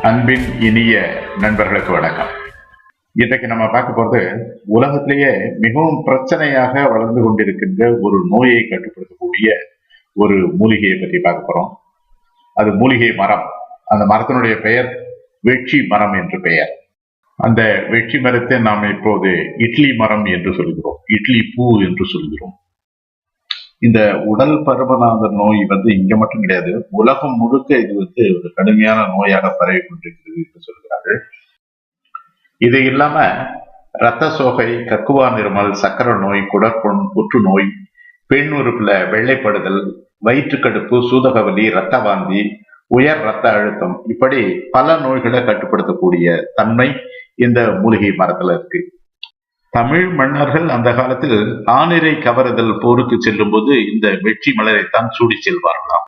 அன்பின் இனிய நண்பர்களுக்கு வணக்கம். இன்றைக்கு நம்ம பார்க்க போறது உலகத்திலேயே மிகவும் பிரச்சனையாக வளர்ந்து கொண்டிருக்கின்ற ஒரு நோயை கட்டுப்படுத்தக்கூடிய ஒரு மூலிகையை பற்றி பார்க்க போறோம். அது மூலிகை மரம். அந்த மரத்தினுடைய பெயர் வெற்றி மரம் என்று பெயர். அந்த வெற்றி மரத்தை நாம் இப்போது இட்லி மரம் என்று சொல்கிறோம், இட்லி பூ என்று சொல்கிறோம். இந்த உடல் பருமனான நோய் இங்க மட்டும் கிடையாது, உலகம் முழுக்க இது ஒரு கடுமையான நோயாக பரவி கொண்டிருக்கிறது என்று சொல்கிறார்கள். இது இல்லாம இரத்த சோகை, கக்குவா நிருமல், சக்கர நோய், குடற்புண், புற்றுநோய், பெண் உறுப்புல வெள்ளைப்படுதல், வயிற்றுக்கடுப்பு, சூதகவலி, இரத்த வாந்தி, உயர் இரத்த அழுத்தம், இப்படி பல நோய்களை கட்டுப்படுத்தக்கூடிய தன்மை இந்த மூலிகை மரத்துல இருக்கு. தமிழ் மன்னர்கள் அந்த காலத்தில் ஆணிரை கவருதல் போருக்கு செல்லும் போது இந்த வெற்றி மலரைத்தான் சூடி செல்வார்களாம்.